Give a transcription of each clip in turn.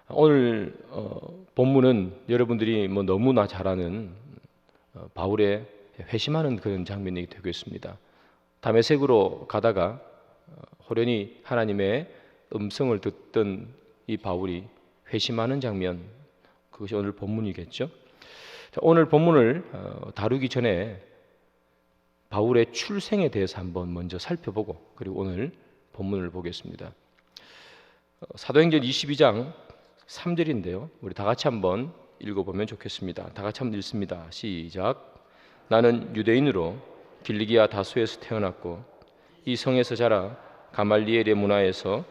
오늘 본문은 여러분들이 너무나 잘 아는 바울의 회심하는 그런 장면이 되겠습니다. 다메섹으로 가다가 호련히 하나님의 음성을 듣던 이 바울이 회심하는 장면, 그것이 오늘 본문이겠죠. 오늘 본문을 다루기 전에 바울의 출생에 대해서 한번 먼저 살펴보고 그리고 오늘 본문을 보겠습니다. 사도행전 22장 3절인데요. 우리 다 같이 한번 읽어보면 좋겠습니다. 다 같이 한번 읽습니다. 시작. 나는 유대인으로 길리기아 다소에서 태어났고 이 성에서 자라 가말리엘의 문화에서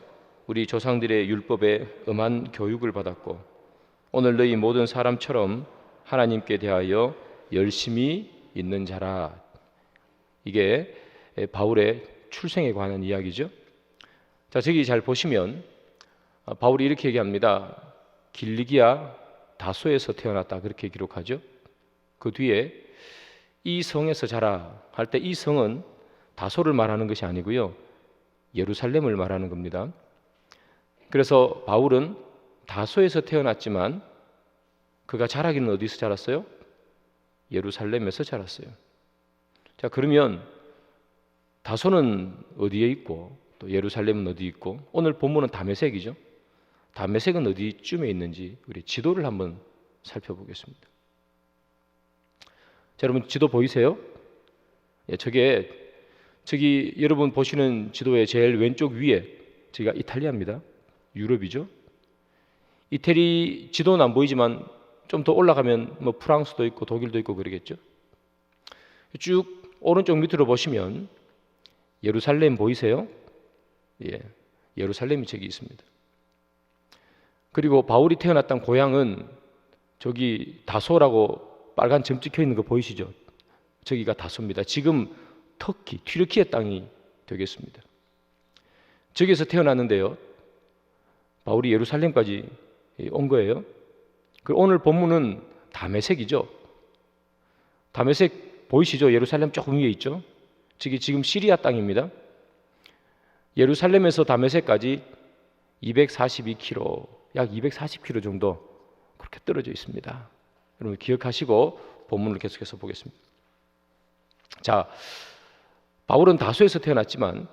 우리 조상들의 율법에 엄한 교육을 받았고 오늘 너희 모든 사람처럼 하나님께 대하여 열심히 있는 자라. 이게 바울의 출생에 관한 이야기죠. 자, 저기 잘 보시면 바울이 이렇게 얘기합니다. 길리기아 다소에서 태어났다 그렇게 기록하죠. 그 뒤에 이 성에서 자라 할 때 이 성은 다소를 말하는 것이 아니고요, 예루살렘을 말하는 겁니다. 그래서 바울은 다소에서 태어났지만 그가 자라기는 어디서 자랐어요? 예루살렘에서 자랐어요. 자, 그러면 다소는 어디에 있고 또 예루살렘은 어디 있고, 오늘 본문은 다메섹이죠. 다메섹은 어디쯤에 있는지 우리 지도를 한번 살펴보겠습니다. 자, 여러분 지도 보이세요? 예, 저기 여러분 보시는 지도의 제일 왼쪽 위에 저기가 이탈리아입니다. 유럽이죠. 이태리 지도는 안 보이지만 좀 더 올라가면 프랑스도 있고 독일도 있고 그러겠죠. 쭉 오른쪽 밑으로 보시면 예루살렘 보이세요? 예, 예루살렘이 저기 있습니다. 그리고 바울이 태어났던 고향은 저기 다소라고 빨간 점 찍혀 있는 거 보이시죠? 저기가 다소입니다. 지금 터키, 튀르키예 땅이 되겠습니다. 저기에서 태어났는데요, 바울이 예루살렘까지 온 거예요. 오늘 본문은 다메섹이죠. 다메섹 보이시죠? 예루살렘 조금 위에 있죠. 저기 지금 시리아 땅입니다. 예루살렘에서 다메섹까지 242km, 약 240km 정도 그렇게 떨어져 있습니다. 여러분 기억하시고 본문을 계속해서 보겠습니다. 자, 바울은 다소에서 태어났지만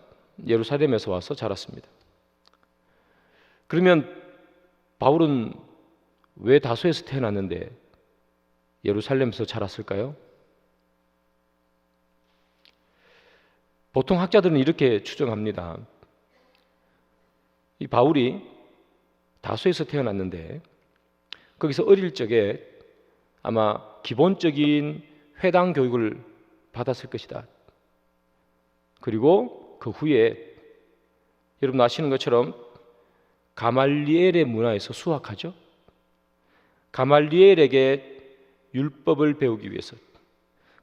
예루살렘에서 와서 자랐습니다. 그러면 바울은 왜 다소에서 태어났는데 예루살렘에서 자랐을까요? 보통 학자들은 이렇게 추정합니다. 이 바울이 다소에서 태어났는데 거기서 어릴 적에 아마 기본적인 회당 교육을 받았을 것이다. 그리고 그 후에 여러분 아시는 것처럼 가말리엘의 문화에서 수학하죠. 가말리엘에게 율법을 배우기 위해서,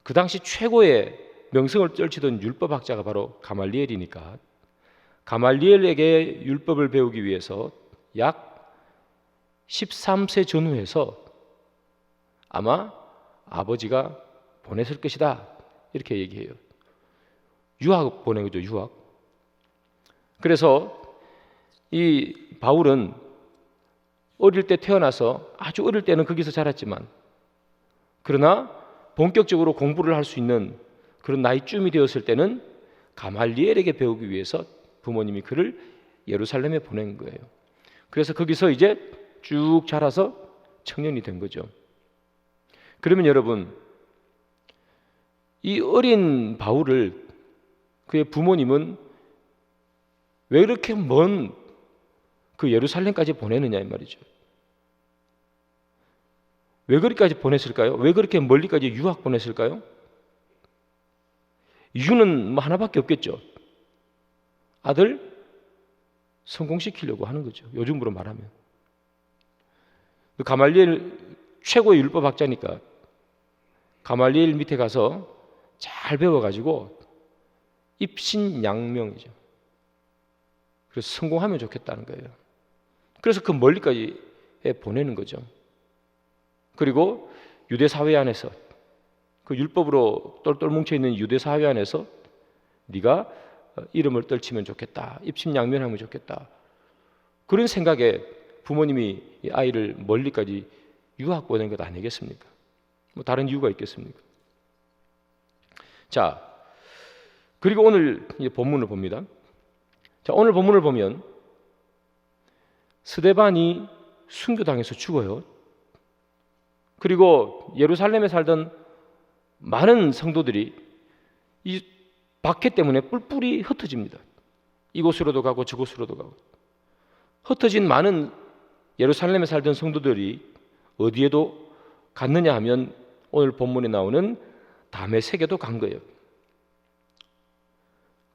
그 당시 최고의 명성을 떨치던 율법학자가 바로 가말리엘이니까 가말리엘에게 율법을 배우기 위해서 약 13세 전후에서 아마 아버지가 보냈을 것이다 이렇게 얘기해요. 유학 보낸 거죠, 유학. 그래서 이 바울은 어릴 때 태어나서 아주 어릴 때는 거기서 자랐지만 그러나 본격적으로 공부를 할 수 있는 그런 나이쯤이 되었을 때는 가말리엘에게 배우기 위해서 부모님이 그를 예루살렘에 보낸 거예요. 그래서 거기서 이제 쭉 자라서 청년이 된 거죠. 그러면 여러분, 이 어린 바울을 그의 부모님은 왜 그렇게 먼 그 예루살렘까지 보내느냐 이 말이죠. 왜 거기까지 보냈을까요? 왜 그렇게 멀리까지 유학 보냈을까요? 이유는 하나밖에 없겠죠. 아들 성공시키려고 하는 거죠. 요즘으로 말하면. 가말리엘 최고의 율법학자니까 가말리엘 밑에 가서 잘 배워가지고 입신양명이죠. 그래서 성공하면 좋겠다는 거예요. 그래서 그 멀리까지 보내는 거죠. 그리고 유대 사회 안에서 그 율법으로 똘똘 뭉쳐있는 유대 사회 안에서 네가 이름을 떨치면 좋겠다, 입신양면하면 좋겠다, 그런 생각에 부모님이 이 아이를 멀리까지 유학 보낸 것 아니겠습니까? 뭐 다른 이유가 있겠습니까? 자, 그리고 오늘 이제 본문을 봅니다. 자, 오늘 본문을 보면 스데반이 순교당해서 죽어요. 그리고 예루살렘에 살던 많은 성도들이 이 박해 때문에 뿔뿔이 흩어집니다. 이곳으로도 가고 저곳으로도 가고. 흩어진 많은 예루살렘에 살던 성도들이 어디에도 갔느냐 하면 오늘 본문에 나오는 다메섹에도 간 거예요.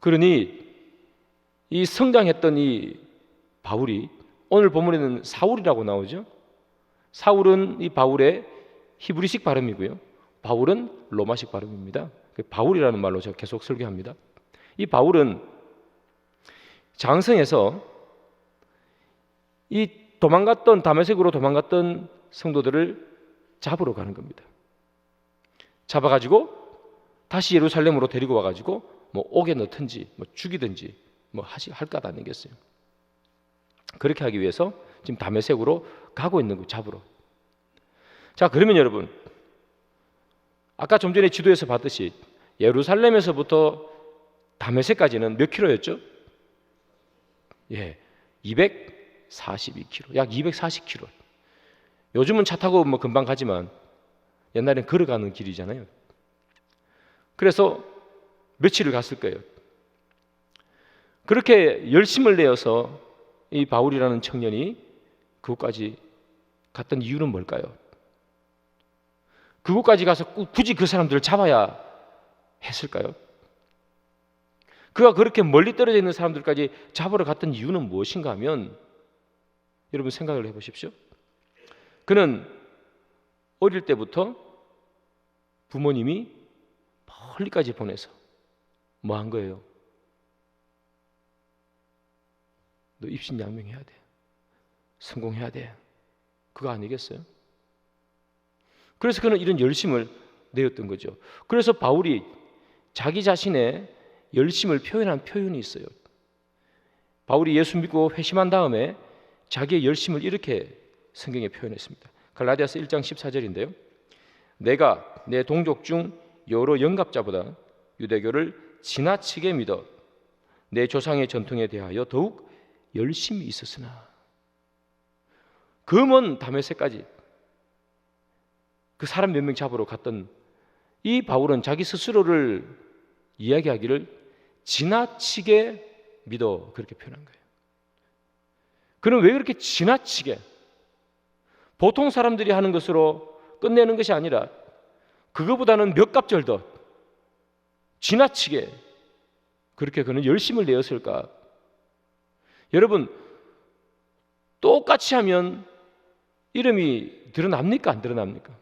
그러니 이 성장했던 이 바울이 오늘 본문에는 사울이라고 나오죠. 사울은 이 바울의 히브리식 발음이고요. 바울은 로마식 발음입니다. 바울이라는 말로 제가 계속 설교합니다. 이 바울은 장성에서 이 도망갔던 다메섹으로 도망갔던 성도들을 잡으러 가는 겁니다. 잡아가지고 다시 예루살렘으로 데리고 와가지고 뭐 옥에 넣든지 뭐 죽이든지 뭐 할 것 아니겠어요. 그렇게 하기 위해서 지금 다메섹으로 가고 있는 거 잡으러. 자, 그러면 여러분, 아까 좀 전에 지도에서 봤듯이 예루살렘에서부터 다메섹까지는 몇 킬로였죠? 예, 242킬로, 약 240킬로. 요즘은 차 타고 뭐 금방 가지만 옛날엔 걸어가는 길이잖아요. 그래서 며칠을 갔을 거예요. 그렇게 열심을 내어서 이 바울이라는 청년이 그곳까지 갔던 이유는 뭘까요? 그곳까지 가서 굳이 그 사람들을 잡아야 했을까요? 그가 그렇게 멀리 떨어져 있는 사람들까지 잡으러 갔던 이유는 무엇인가 하면 여러분 생각을 해보십시오. 그는 어릴 때부터 부모님이 멀리까지 보내서 뭐 한 거예요? 너 입신양명해야 돼. 성공해야 돼. 그거 아니겠어요? 그래서 그는 이런 열심을 내었던 거죠. 그래서 바울이 자기 자신의 열심을 표현한 표현이 있어요. 바울이 예수 믿고 회심한 다음에 자기의 열심을 이렇게 성경에 표현했습니다. 갈라디아서 1장 14절인데요. 내가 내 동족 중 여러 영갑자보다 유대교를 지나치게 믿어 내 조상의 전통에 대하여 더욱 열심히 있었으나. 그 먼 다메섹까지 그 사람 몇 명 잡으러 갔던 이 바울은 자기 스스로를 이야기하기를 지나치게 믿어 그렇게 표현한 거예요. 그는 왜 그렇게 지나치게, 보통 사람들이 하는 것으로 끝내는 것이 아니라 그거보다는 몇 갑절 더 지나치게 그렇게 그는 열심을 내었을까? 여러분, 똑같이 하면 이름이 드러납니까? 안 드러납니까?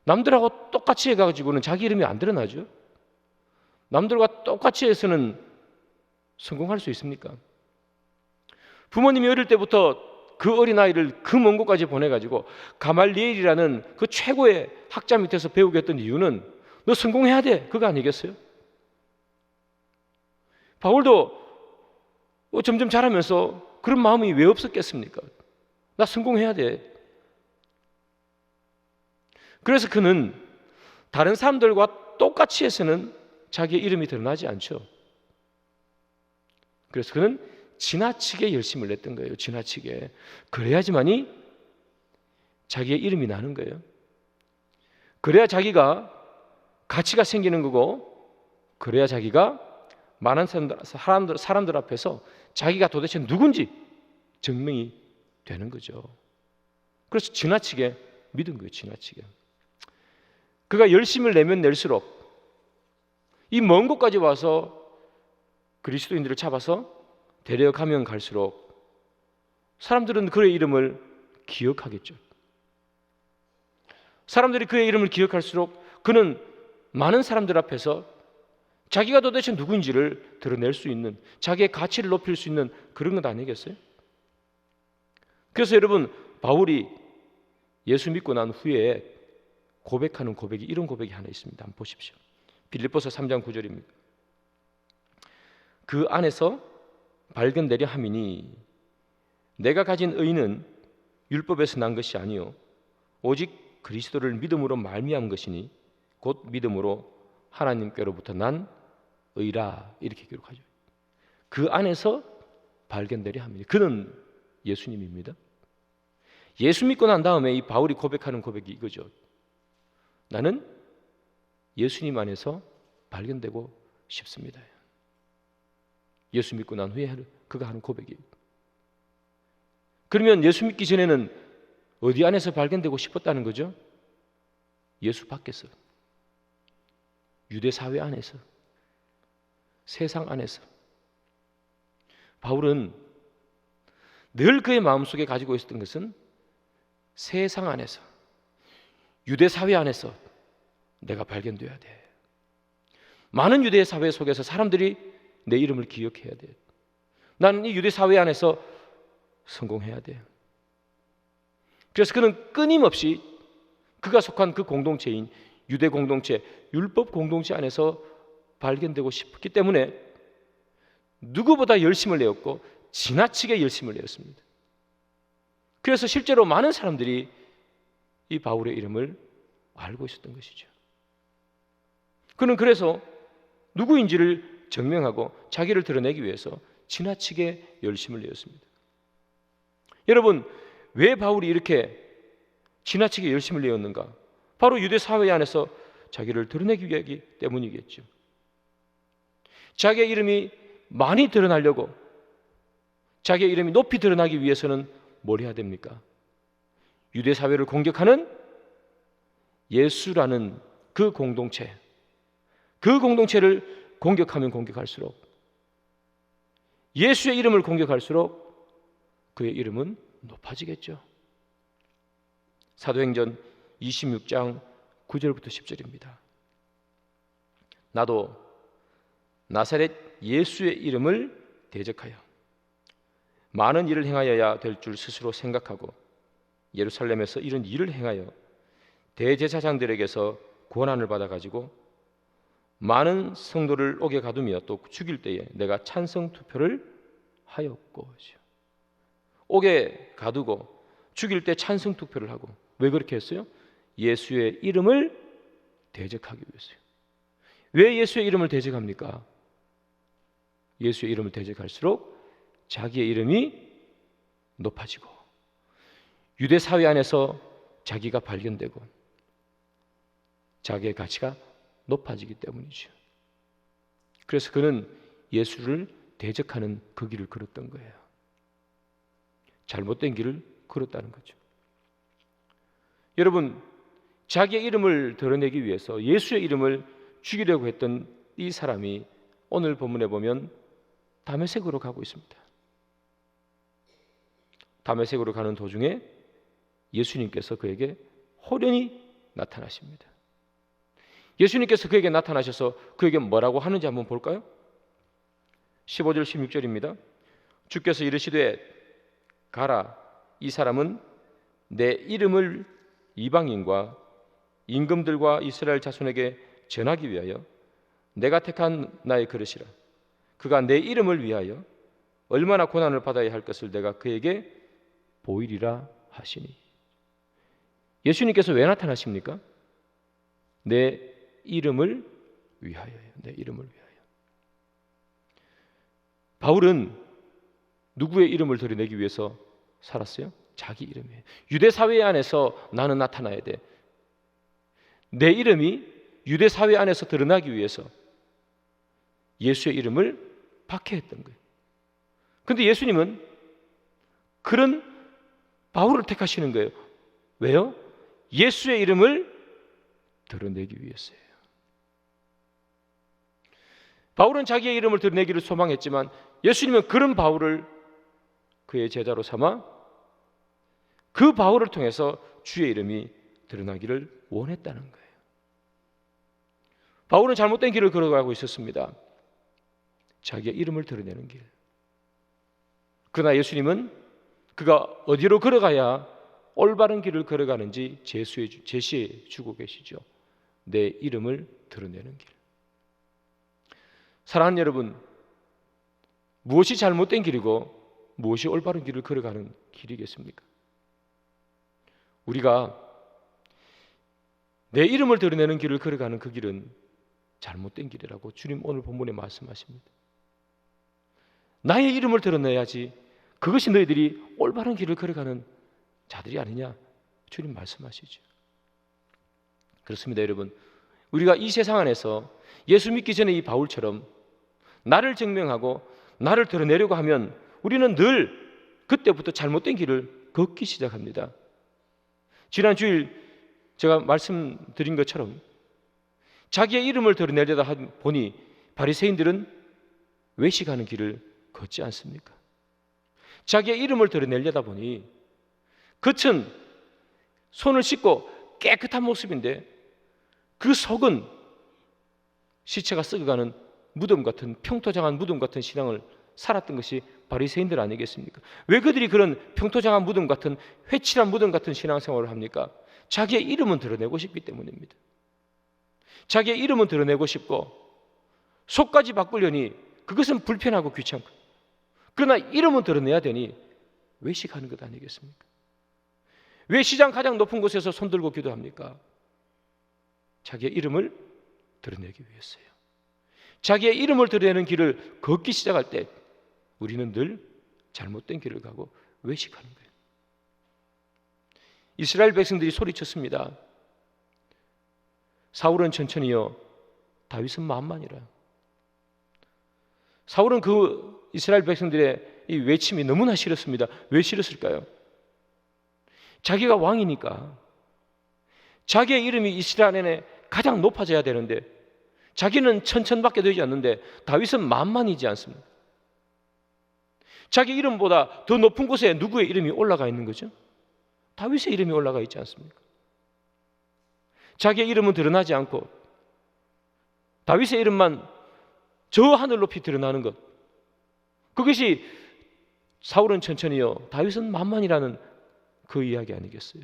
남들하고 똑같이 해가지고는 자기 이름이 안 드러나죠. 남들과 똑같이 해서는 성공할 수 있습니까? 부모님이 어릴 때부터 그 어린아이를 그 먼 곳까지 보내가지고 가말리엘이라는 그 최고의 학자 밑에서 배우게 했던 이유는 너 성공해야 돼, 그거 아니겠어요? 바울도 점점 자라면서 그런 마음이 왜 없었겠습니까? 나 성공해야 돼. 그래서 그는 다른 사람들과 똑같이 해서는 자기의 이름이 드러나지 않죠. 그래서 그는 지나치게 열심을 냈던 거예요. 지나치게. 그래야지만이 자기의 이름이 나는 거예요. 그래야 자기가 가치가 생기는 거고, 그래야 자기가 많은 사람들 앞에서 자기가 도대체 누군지 증명이 되는 거죠. 그래서 지나치게 믿은 거예요. 지나치게. 그가 열심을 내면 낼수록 이 먼 곳까지 와서 그리스도인들을 잡아서 데려가면 갈수록 사람들은 그의 이름을 기억하겠죠. 사람들이 그의 이름을 기억할수록 그는 많은 사람들 앞에서 자기가 도대체 누구인지를 드러낼 수 있는, 자기의 가치를 높일 수 있는 그런 것 아니겠어요? 그래서 여러분, 바울이 예수 믿고 난 후에 고백하는 고백이, 이런 고백이 하나 있습니다. 한번 보십시오. 빌립보서 3장 9절입니다. 그 안에서 발견되려 함이니 내가 가진 의는 율법에서 난 것이 아니요 오직 그리스도를 믿음으로 말미암은 것이니 곧 믿음으로 하나님께로부터 난 의라. 이렇게 기록하죠. 그 안에서 발견되려 합니다. 그는 예수님입니다. 예수 믿고 난 다음에 이 바울이 고백하는 고백이 이거죠. 나는 예수님 안에서 발견되고 싶습니다. 예수 믿고 난 후에 그가 하는 고백이에요. 그러면 예수 믿기 전에는 어디 안에서 발견되고 싶었다는 거죠? 예수 밖에서, 유대 사회 안에서, 세상 안에서. 바울은 늘 그의 마음속에 가지고 있었던 것은 세상 안에서, 유대 사회 안에서 내가 발견돼야 돼. 많은 유대 사회 속에서 사람들이 내 이름을 기억해야 돼. 나는 이 유대 사회 안에서 성공해야 돼. 그래서 그는 끊임없이 그가 속한 그 공동체인 유대 공동체, 율법 공동체 안에서 발견되고 싶었기 때문에 누구보다 열심을 내었고 지나치게 열심을 내었습니다. 그래서 실제로 많은 사람들이 이 바울의 이름을 알고 있었던 것이죠. 그는 그래서 누구인지를 증명하고 자기를 드러내기 위해서 지나치게 열심을 내었습니다. 여러분, 왜 바울이 이렇게 지나치게 열심을 내었는가? 바로 유대 사회 안에서 자기를 드러내기 위하기 때문이겠죠. 자기의 이름이 많이 드러나려고, 자기의 이름이 높이 드러나기 위해서는 뭘 해야 됩니까? 유대 사회를 공격하는 예수라는 그 공동체, 그 공동체를 공격하면 공격할수록, 예수의 이름을 공격할수록 그의 이름은 높아지겠죠. 사도행전 26장 9절부터 10절입니다. 나도 나사렛 예수의 이름을 대적하여 많은 일을 행하여야 될 줄 스스로 생각하고 예루살렘에서 이런 일을 행하여 대제사장들에게서 권한을 받아가지고 많은 성도를 옥에 가두며 또 죽일 때에 내가 찬성 투표를 하였고, 옥에 가두고 죽일 때 찬성 투표를 하고. 왜 그렇게 했어요? 예수의 이름을 대적하기 위해서요. 왜 예수의 이름을 대적합니까? 예수의 이름을 대적할수록 자기의 이름이 높아지고 유대 사회 안에서 자기가 발견되고 자기의 가치가 높아지기 때문이죠. 그래서 그는 예수를 대적하는 그 길을 걸었던 거예요. 잘못된 길을 걸었다는 거죠. 여러분, 자기의 이름을 드러내기 위해서 예수의 이름을 죽이려고 했던 이 사람이 오늘 본문에 보면 다메섹으로 가고 있습니다. 다메섹으로 가는 도중에 예수님께서 그에게 호련히 나타나십니다. 예수님께서 그에게 나타나셔서 그에게 뭐라고 하는지 한번 볼까요? 15절 16절입니다. 주께서 이르시되 가라, 이 사람은 내 이름을 이방인과 임금들과 이스라엘 자손에게 전하기 위하여 내가 택한 나의 그릇이라. 그가 내 이름을 위하여 얼마나 고난을 받아야 할 것을 내가 그에게 보이리라 하시니. 예수님께서 왜 나타나십니까? 내 이름을 위하여요. 내 이름을 위하여. 바울은 누구의 이름을 드러내기 위해서 살았어요? 자기 이름이에요. 유대 사회 안에서 나는 나타나야 돼. 내 이름이 유대 사회 안에서 드러나기 위해서 예수의 이름을 박해했던 거예요. 그런데 예수님은 그런 바울을 택하시는 거예요. 왜요? 예수의 이름을 드러내기 위해서예요. 바울은 자기의 이름을 드러내기를 소망했지만 예수님은 그런 바울을 그의 제자로 삼아 그 바울을 통해서 주의 이름이 드러나기를 원했다는 거예요. 바울은 잘못된 길을 걸어가고 있었습니다. 자기의 이름을 드러내는 길. 그러나 예수님은 그가 어디로 걸어가야 올바른 길을 걸어가는지 제시해 주고 계시죠. 내 이름을 드러내는 길. 사랑하는 여러분, 무엇이 잘못된 길이고 무엇이 올바른 길을 걸어가는 길이겠습니까? 우리가 내 이름을 드러내는 길을 걸어가는 그 길은 잘못된 길이라고 주님 오늘 본문에 말씀하십니다. 나의 이름을 드러내야지 그것이 너희들이 올바른 길을 걸어가는 자들이 아니냐 주님 말씀하시죠. 그렇습니다, 여러분. 우리가 이 세상 안에서 예수 믿기 전에 이 바울처럼 나를 증명하고 나를 드러내려고 하면 우리는 늘 그때부터 잘못된 길을 걷기 시작합니다. 지난 주일 제가 말씀드린 것처럼 자기의 이름을 드러내려다 보니 바리새인들은 외식하는 길을 걷지 않습니까? 자기의 이름을 드러내려다 보니 겉은 손을 씻고 깨끗한 모습인데 그 속은 시체가 썩어가는 무덤 같은, 평토장한 무덤 같은 신앙을 살았던 것이 바리새인들 아니겠습니까? 왜 그들이 그런 평토장한 무덤 같은, 회칠한 무덤 같은 신앙생활을 합니까? 자기의 이름은 드러내고 싶기 때문입니다. 자기의 이름은 드러내고 싶고 속까지 바꾸려니 그것은 불편하고 귀찮고, 그러나 이름은 드러내야 되니 외식하는 것 아니겠습니까? 왜 시장 가장 높은 곳에서 손들고 기도합니까? 자기의 이름을 드러내기 위해서요. 자기의 이름을 드러내는 길을 걷기 시작할 때 우리는 늘 잘못된 길을 가고 외식하는 거예요. 이스라엘 백성들이 소리쳤습니다. 사울은 천천히요, 다윗은 만만이라. 사울은 그 이스라엘 백성들의 이 외침이 너무나 싫었습니다. 왜 싫었을까요? 자기가 왕이니까, 자기의 이름이 이스라엘 안에 가장 높아져야 되는데 자기는 천천밖에 되지 않는데 다윗은 만만이지 않습니까? 자기 이름보다 더 높은 곳에 누구의 이름이 올라가 있는 거죠? 다윗의 이름이 올라가 있지 않습니까? 자기의 이름은 드러나지 않고 다윗의 이름만 저 하늘 높이 드러나는 것, 그것이 사울은 천천히요, 다윗은 만만이라는 그 이야기 아니겠어요?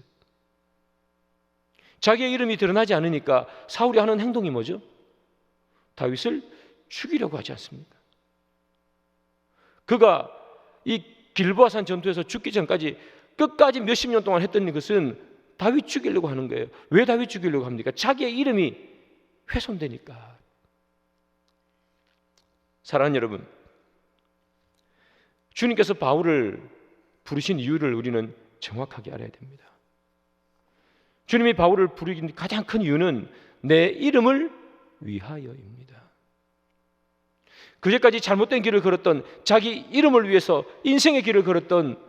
자기의 이름이 드러나지 않으니까 사울이 하는 행동이 뭐죠? 다윗을 죽이려고 하지 않습니까? 그가 이 길보아산 전투에서 죽기 전까지 끝까지 몇십 년 동안 했던 것은 다윗 죽이려고 하는 거예요. 왜 다윗 죽이려고 합니까? 자기의 이름이 훼손되니까. 사랑하는 여러분, 주님께서 바울을 부르신 이유를 우리는 정확하게 알아야 됩니다. 주님이 바울을 부르신 가장 큰 이유는 내 이름을 위하여입니다. 그제까지 잘못된 길을 걸었던, 자기 이름을 위해서 인생의 길을 걸었던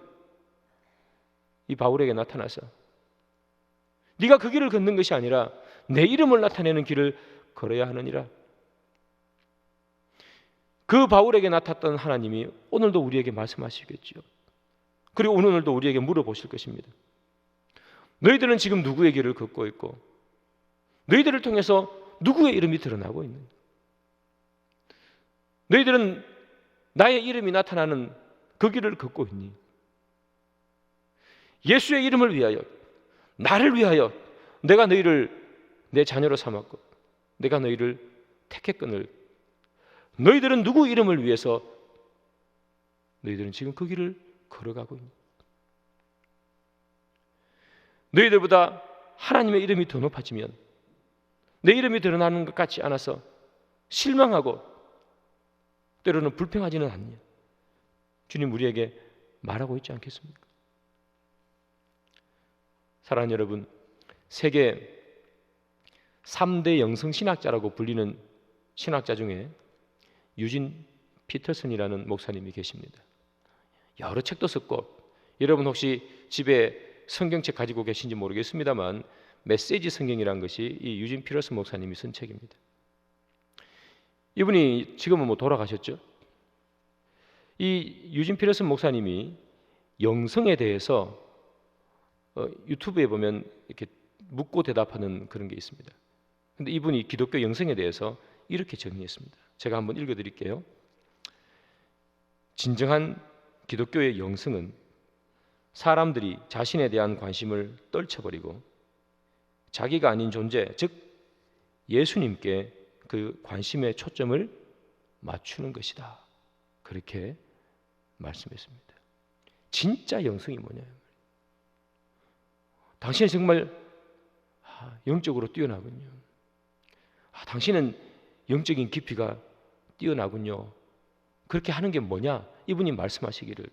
이 바울에게 나타나서 네가 그 길을 걷는 것이 아니라 내 이름을 나타내는 길을 걸어야 하느니라. 그 바울에게 나타났던 하나님이 오늘도 우리에게 말씀하시겠죠. 그리고 오늘도 우리에게 물어보실 것입니다. 너희들은 지금 누구의 길을 걷고 있고 너희들을 통해서 누구의 이름이 드러나고 있는가? 너희들은 나의 이름이 나타나는 그 길을 걷고 있니? 예수의 이름을 위하여, 나를 위하여 내가 너희를 내 자녀로 삼았고 내가 너희를 택했거늘 너희들은 누구 이름을 위해서 너희들은 지금 그 길을 걸어가고 있니? 너희들보다 하나님의 이름이 더 높아지면 내 이름이 드러나는 것 같지 않아서 실망하고 때로는 불평하지는 않냐? 주님 우리에게 말하고 있지 않겠습니까? 사랑하는 여러분, 세계 3대 영성신학자라고 불리는 신학자 중에 유진 피터슨이라는 목사님이 계십니다. 여러 책도 썼고, 여러분 혹시 집에 성경책 가지고 계신지 모르겠습니다만 메시지 성경이라는 것이 이 유진 피터슨 목사님이 쓴 책입니다. 이분이 지금은 돌아가셨죠. 이 유진 피터슨 목사님이 영성에 대해서 유튜브에 보면 이렇게 묻고 대답하는 그런 게 있습니다. 근데 이분이 기독교 영성에 대해서 이렇게 정리했습니다. 제가 한번 읽어드릴게요. 진정한 기독교의 영성은 사람들이 자신에 대한 관심을 떨쳐버리고 자기가 아닌 존재, 즉 예수님께 그 관심의 초점을 맞추는 것이다. 그렇게 말씀했습니다. 진짜 영성이 뭐냐? 당신은 정말 영적으로 뛰어나군요. 당신은 영적인 깊이가 뛰어나군요. 그렇게 하는 게 뭐냐? 이분이 말씀하시기를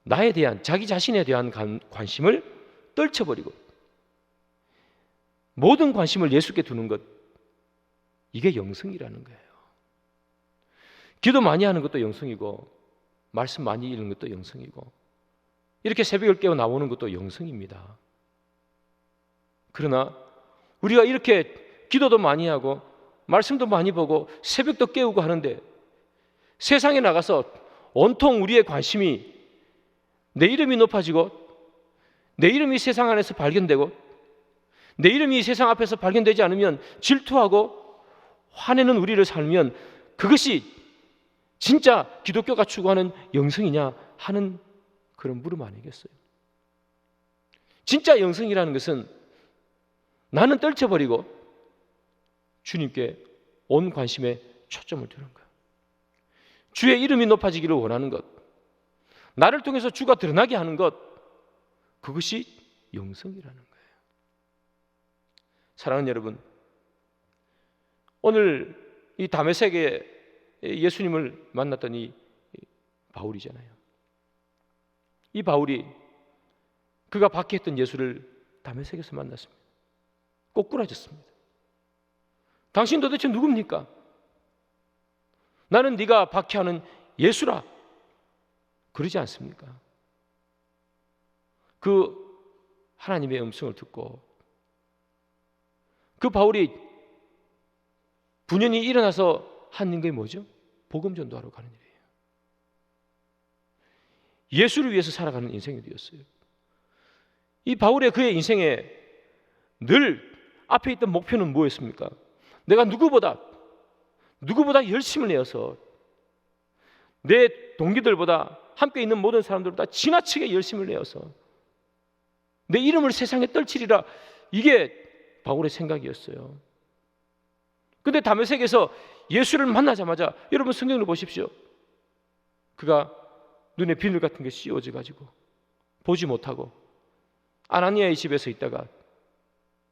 나에 대한, 자기 자신에 대한 관심을 떨쳐버리고 모든 관심을 예수께 두는 것, 이게 영성이라는 거예요. 기도 많이 하는 것도 영성이고 말씀 많이 읽는 것도 영성이고 이렇게 새벽을 깨어 나오는 것도 영성입니다. 그러나 우리가 이렇게 기도도 많이 하고 말씀도 많이 보고 새벽도 깨우고 하는데 세상에 나가서 온통 우리의 관심이 내 이름이 높아지고 내 이름이 세상 안에서 발견되고 내 이름이 세상 앞에서 발견되지 않으면 질투하고 화내는 우리를 살면 그것이 진짜 기독교가 추구하는 영성이냐 하는 그런 물음 아니겠어요? 진짜 영성이라는 것은 나는 떨쳐버리고 주님께 온 관심에 초점을 두는 것, 주의 이름이 높아지기를 원하는 것, 나를 통해서 주가 드러나게 하는 것, 그것이 영성이라는 거예요. 사랑하는 여러분, 오늘 이 다메섹에 예수님을 만났던 이 바울이잖아요. 이 바울이 그가 박해했던 예수를 다메섹에서 만났습니다. 꼬꾸라졌습니다. 당신 도대체 누굽니까? 나는 네가 박해하는 예수라. 그러지 않습니까? 그 하나님의 음성을 듣고 그 바울이 분연히 일어나서 한 게 뭐죠? 복음 전도하러 가는 일이에요. 예수를 위해서 살아가는 인생이 되었어요. 이 바울의 그의 인생에 늘 앞에 있던 목표는 뭐였습니까? 내가 누구보다 열심을 내어서 내 동기들보다 함께 있는 모든 사람들보다 지나치게 열심을 내어서 내 이름을 세상에 떨치리라, 이게 바울의 생각이었어요. 그런데 다메섹에서 예수를 만나자마자 여러분 성경을 보십시오. 그가 눈에 비늘 같은 게 씌워져 가지고 보지 못하고 아나니아의 집에서 있다가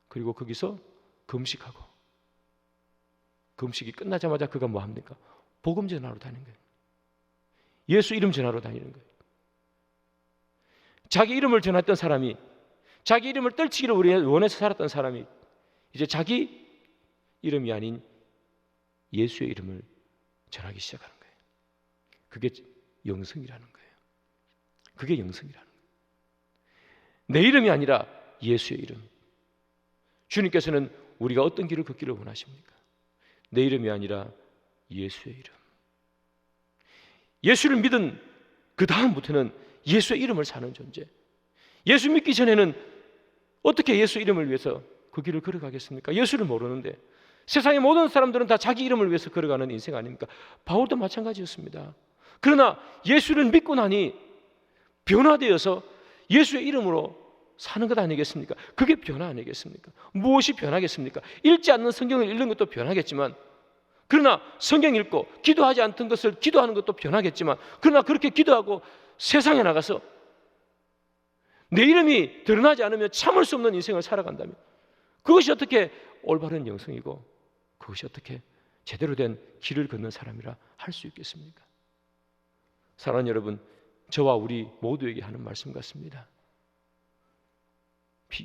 그리고 거기서 금식하고 금식이 끝나자마자 그가 뭐 합니까? 복음 전하러 다니는 거예요. 예수 이름 전하러 다니는 거예요. 자기 이름을 전했던 사람이, 자기 이름을 떨치기를 원해서 살았던 사람이 이제 자기 이름이 아닌 예수의 이름을 전하기 시작하는 거예요. 그게 영성이라는 거예요. 그게 영성이라는 거예요. 내 이름이 아니라 예수의 이름. 주님께서는 우리가 어떤 길을 걷기를 원하십니까? 내 이름이 아니라 예수의 이름. 예수를 믿은 그 다음부터는 예수의 이름을 사는 존재. 예수 믿기 전에는 어떻게 예수 이름을 위해서 그 길을 걸어가겠습니까? 예수를 모르는데 세상의 모든 사람들은 다 자기 이름을 위해서 걸어가는 인생 아닙니까? 바울도 마찬가지였습니다. 그러나 예수를 믿고 나니 변화되어서 예수의 이름으로 사는 것 아니겠습니까? 그게 변화 아니겠습니까? 무엇이 변하겠습니까? 읽지 않는 성경을 읽는 것도 변하겠지만, 그러나 성경 읽고 기도하지 않던 것을 기도하는 것도 변하겠지만, 그러나 그렇게 기도하고 세상에 나가서 내 이름이 드러나지 않으면 참을 수 없는 인생을 살아간다면 그것이 어떻게 올바른 영성이고 그것이 어떻게 제대로 된 길을 걷는 사람이라 할 수 있겠습니까? 사랑하는 여러분, 저와 우리 모두에게 하는 말씀 같습니다.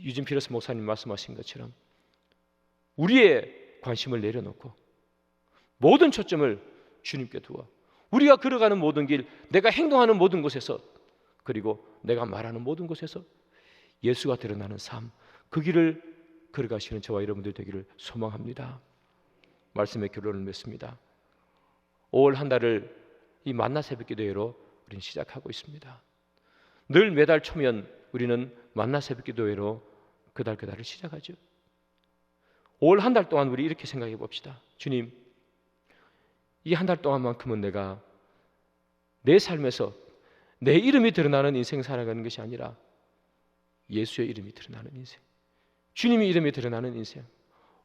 유진 피러스 목사님 말씀하신 것처럼 우리의 관심을 내려놓고 모든 초점을 주님께 두어 우리가 걸어가는 모든 길, 내가 행동하는 모든 곳에서, 그리고 내가 말하는 모든 곳에서 예수가 드러나는 삶, 그 길을 걸어가시는 저와 여러분들 되기를 소망합니다. 말씀의 결론을 맺습니다. 5월 한 달을 이 만나 새벽기도회로 우리는 시작하고 있습니다. 늘 매달 초면 우리는 만나 새벽기도회로 그달을 시작하죠. 5월 한 달 동안 우리 이렇게 생각해 봅시다. 주님, 이 한 달 동안만큼은 내가 내 삶에서 내 이름이 드러나는 인생 살아가는 것이 아니라 예수의 이름이 드러나는 인생, 주님의 이름이 드러나는 인생,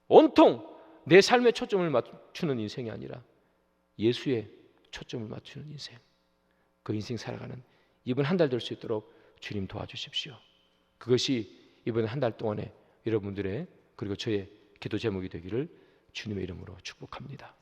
온통 내 삶에 초점을 맞추는 인생이 아니라 예수의 초점을 맞추는 인생, 그 인생 살아가는 이번 한 달 될 수 있도록 주님 도와주십시오. 그것이 이번 한 달 동안에 여러분들의 그리고 저의 기도 제목이 되기를 주님의 이름으로 축복합니다.